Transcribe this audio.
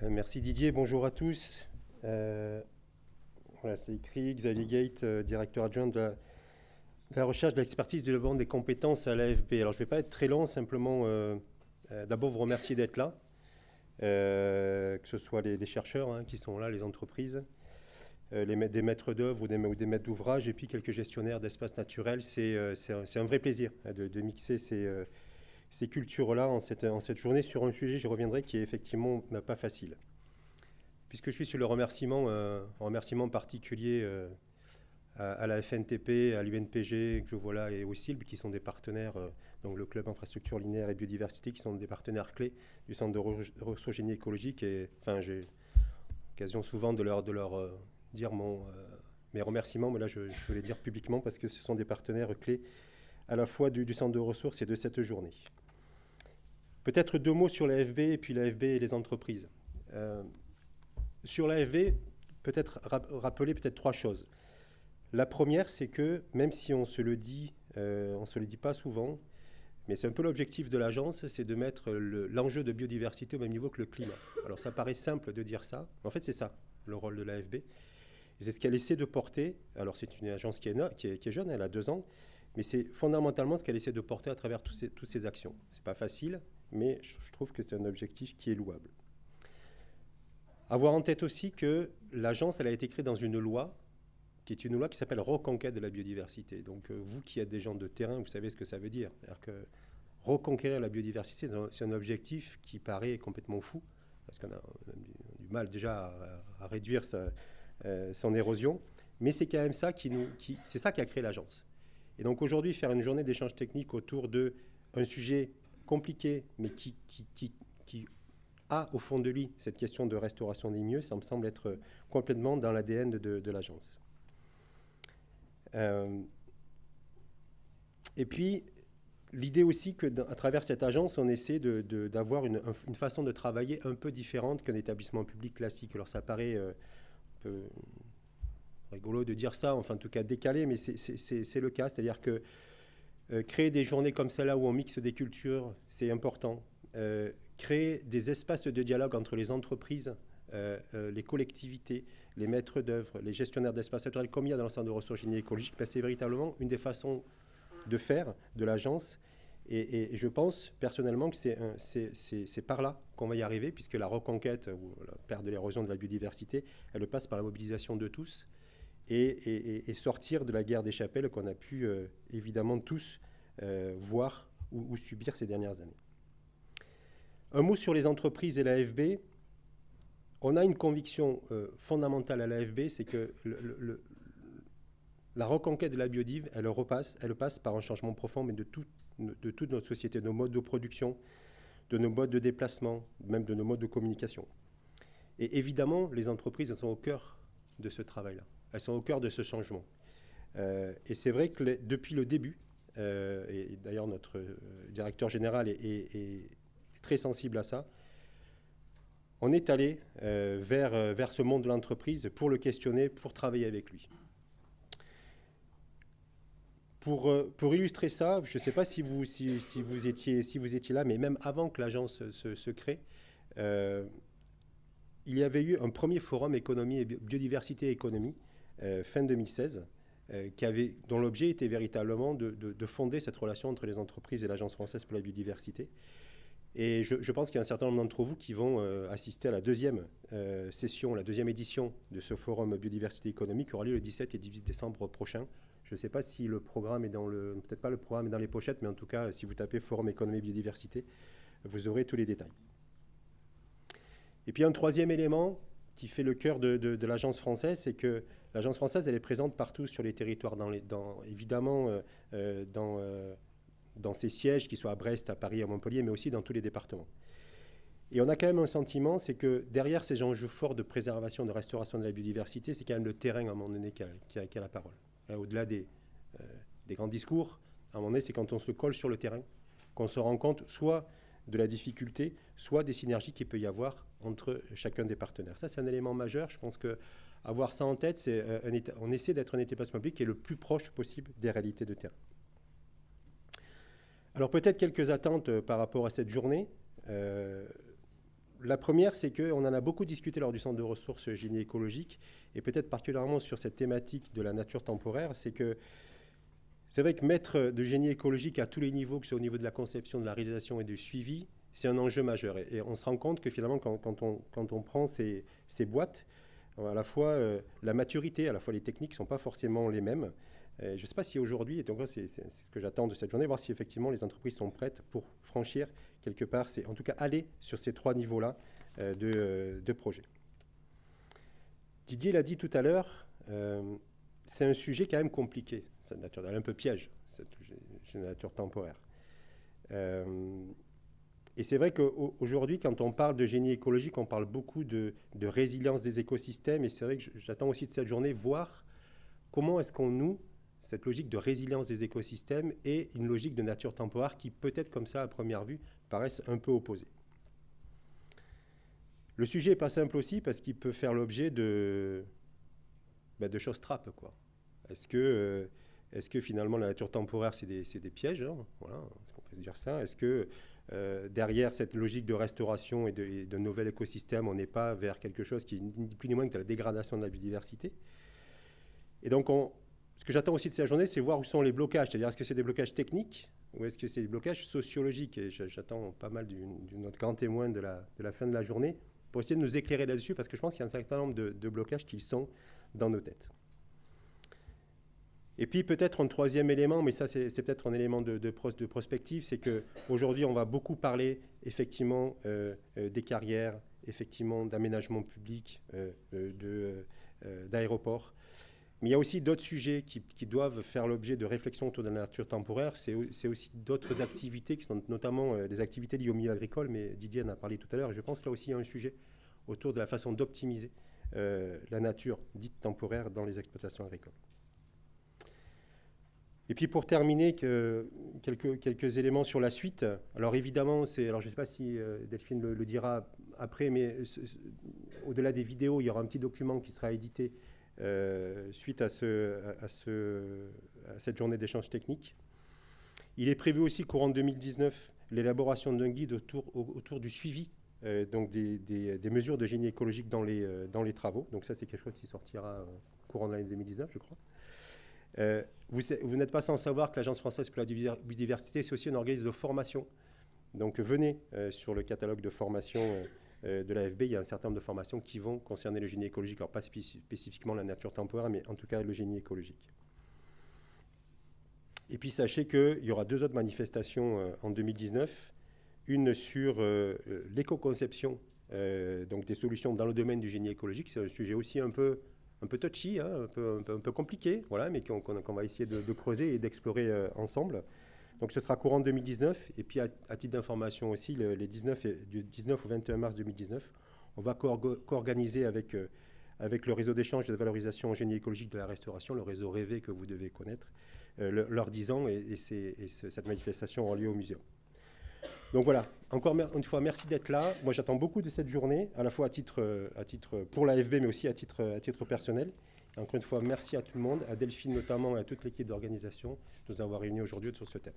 Merci Didier, bonjour à tous. Voilà, c'est écrit Xavier Gate, directeur adjoint de la recherche, de l'expertise, du développement des compétences à l'AFB. Alors je ne vais pas être très long, simplement d'abord vous remercier d'être là, que ce soit les chercheurs qui sont là, les entreprises, des maîtres d'œuvre ou des maîtres d'ouvrage, et puis quelques gestionnaires d'espaces naturels. C'est un vrai plaisir de mixer ces cultures-là en cette journée sur un sujet, j'y reviendrai, qui est effectivement pas facile. Puisque je suis sur le remerciement, un remerciement particulier à la FNTP, à l'UNPG, que je vois là, et au CILB, qui sont des partenaires, donc le Club Infrastructure Linéaire et Biodiversité, qui sont des partenaires clés du Centre de ressources génie écologique. Et enfin, j'ai l'occasion souvent de leur dire mes remerciements, mais là, je veux les dire publiquement parce que ce sont des partenaires clés à la fois du Centre de ressources et de cette journée. Peut-être deux mots sur l'AFB et puis l'AFB et les entreprises. Sur l'AFB, peut-être rappeler peut-être trois choses. La première, c'est que même si on se le dit pas souvent, mais c'est un peu l'objectif de l'agence, c'est de mettre l'enjeu de biodiversité au même niveau que le climat. Alors ça paraît simple de dire ça, mais en fait c'est ça, le rôle de l'AFB. C'est ce qu'elle essaie de porter. Alors c'est une agence qui est jeune, elle a 2 ans, mais c'est fondamentalement ce qu'elle essaie de porter à travers toutes ces actions. C'est pas facile, mais je trouve que c'est un objectif qui est louable. Avoir en tête aussi que l'agence, elle a été créée dans une loi qui est une loi qui s'appelle Reconquête de la biodiversité. Donc vous qui êtes des gens de terrain, vous savez ce que ça veut dire. C'est-à-dire que reconquérir la biodiversité, c'est un objectif qui paraît complètement fou, parce qu'on a du mal déjà à réduire son érosion, mais c'est quand même ça c'est ça qui a créé l'agence. Et donc aujourd'hui, faire une journée d'échange technique autour d'un sujet compliqué, mais qui a au fond de lui cette question de restauration des milieux, ça me semble être complètement dans l'ADN de l'agence. Et puis, l'idée aussi qu'à travers cette agence, on essaie d'avoir une façon de travailler un peu différente qu'un établissement public classique. Alors ça paraît un peu rigolo de dire ça, enfin en tout cas décalé, mais c'est le cas. C'est-à-dire que créer des journées comme celle-là où on mixe des cultures, c'est important. Créer des espaces de dialogue entre les entreprises, les collectivités, les maîtres d'œuvre, les gestionnaires d'espaces naturels, comme il y a dans le Centre de ressources génie écologiques, c'est véritablement une des façons de faire de l'agence. Et je pense personnellement que c'est par là qu'on va y arriver, puisque la reconquête ou la perte de l'érosion de la biodiversité, elle passe par la mobilisation de tous et sortir de la guerre des chapelles qu'on a pu évidemment tous voir ou subir ces dernières années. Un mot sur les entreprises et l'AFB. On a une conviction fondamentale à l'AFB, c'est que la reconquête de la biodive, elle passe par un changement profond, mais de toute notre société, de nos modes de production, de nos modes de déplacement, même de nos modes de communication. Et évidemment, les entreprises, elles sont au cœur de ce travail-là. Elles sont au cœur de ce changement. Et c'est vrai que depuis le début, et d'ailleurs notre directeur général est très sensible à ça, on est allé vers ce monde de l'entreprise pour le questionner, pour travailler avec lui. Pour illustrer ça, je ne sais pas si vous étiez là, mais même avant que l'agence se crée, il y avait eu un premier forum économie et biodiversité et économie, fin 2016, dont l'objet était véritablement de fonder cette relation entre les entreprises et l'Agence française pour la biodiversité. Et je pense qu'il y a un certain nombre d'entre vous qui vont assister à la deuxième session, la deuxième édition de ce forum biodiversité économique qui aura lieu le 17 et 18 décembre prochain. Je ne sais pas si le programme est peut-être pas le programme est dans les pochettes, mais en tout cas, si vous tapez forum économie biodiversité, vous aurez tous les détails. Et puis un troisième élément qui fait le cœur de l'agence française, c'est que l'agence française, elle est présente partout sur les territoires, évidemment dans ses sièges, qu'ils soient à Brest, à Paris, à Montpellier, mais aussi dans tous les départements. Et on a quand même un sentiment, c'est que derrière ces enjeux forts de préservation, de restauration de la biodiversité, c'est quand même le terrain, à un moment donné, qui a la parole. Au-delà des grands discours, à un moment donné, c'est quand on se colle sur le terrain, qu'on se rend compte soit de la difficulté, soit des synergies qu'il peut y avoir entre chacun des partenaires. Ça, c'est un élément majeur. Je pense qu'avoir ça en tête, on essaie d'être un établissement public qui est le plus proche possible des réalités de terrain. Alors peut-être quelques attentes par rapport à cette journée. la première, c'est qu'on en a beaucoup discuté lors du centre de ressources génie écologique, et peut-être particulièrement sur cette thématique de la nature temporaire, c'est que c'est vrai que mettre de génie écologique à tous les niveaux, que ce soit au niveau de la conception, de la réalisation et du suivi, c'est un enjeu majeur. Et on se rend compte que finalement, quand on prend ces boîtes, à la fois la maturité, à la fois les techniques ne sont pas forcément les mêmes. Je ne sais pas si aujourd'hui, et donc c'est ce que j'attends de cette journée, voir si effectivement les entreprises sont prêtes pour franchir quelque part, en tout cas aller sur ces 3 niveaux-là de projet. Didier l'a dit tout à l'heure, c'est un sujet quand même compliqué, cette nature, elle est un peu piège, cette nature temporaire. Et c'est vrai qu'aujourd'hui, quand on parle de génie écologique, on parle beaucoup de résilience des écosystèmes, et c'est vrai que j'attends aussi de cette journée voir comment est-ce qu'on noue cette logique de résilience des écosystèmes et une logique de nature temporaire qui peut-être comme ça à première vue paraissent un peu opposées. Le sujet n'est pas simple aussi parce qu'il peut faire l'objet de choses trappes, quoi. Est-ce que finalement la nature temporaire c'est des pièges, hein, voilà, est-ce qu'on peut se dire ça? Est-ce que derrière cette logique de restauration et de nouvel écosystème, on n'est pas vers quelque chose qui est ni plus ni moins que de la dégradation de la biodiversité? Et donc ce que j'attends aussi de cette journée, c'est voir où sont les blocages, c'est-à-dire est-ce que c'est des blocages techniques ou est-ce que c'est des blocages sociologiques? Et j'attends pas mal de notre grand témoin de la fin de la journée pour essayer de nous éclairer là-dessus, parce que je pense qu'il y a un certain nombre de blocages qui sont dans nos têtes. Et puis peut-être un troisième élément, mais ça c'est peut-être un élément de prospective, c'est qu'aujourd'hui on va beaucoup parler effectivement des carrières, effectivement d'aménagement public, d'aéroports. Mais il y a aussi d'autres sujets qui doivent faire l'objet de réflexions autour de la nature temporaire. C'est aussi d'autres activités qui sont notamment des activités liées au milieu agricole, mais Didier en a parlé tout à l'heure. Et je pense que là aussi il y a un sujet autour de la façon d'optimiser la nature dite temporaire dans les exploitations agricoles. Et puis pour terminer, quelques éléments sur la suite. Alors évidemment, alors je ne sais pas si Delphine le dira après, mais au-delà des vidéos, il y aura un petit document qui sera édité suite à cette journée d'échange technique. Il est prévu aussi courant 2019 l'élaboration d'un guide autour du suivi donc des mesures de génie écologique dans les travaux. Donc ça, c'est quelque chose qui sortira courant de l'année 2019, je crois. Vous n'êtes pas sans savoir que l'Agence française pour la biodiversité, c'est aussi un organisme de formation. Donc venez sur le catalogue de formation de l'AFB, il y a un certain nombre de formations qui vont concerner le génie écologique, alors pas spécifiquement la nature temporaire, mais en tout cas le génie écologique. Et puis sachez qu'il y aura 2 autres manifestations en 2019, une sur l'éco-conception, donc des solutions dans le domaine du génie écologique. C'est un sujet aussi un peu touchy, hein, un peu compliqué, voilà, mais qu'on va essayer de creuser et d'explorer ensemble. Donc ce sera courant 2019, et puis à titre d'information aussi, du 19 au 21 mars 2019, on va co-organiser avec le réseau d'échange et de valorisation en génie écologique de la restauration, le réseau rêvé que vous devez connaître, leurs 10 ans, et cette manifestation aura lieu au muséum. Donc voilà, encore une fois, merci d'être là. Moi, j'attends beaucoup de cette journée, à la fois à titre pour l'AFB, mais aussi à titre personnel. Et encore une fois, merci à tout le monde, à Delphine notamment et à toute l'équipe d'organisation de nous avoir réunis aujourd'hui sur ce thème.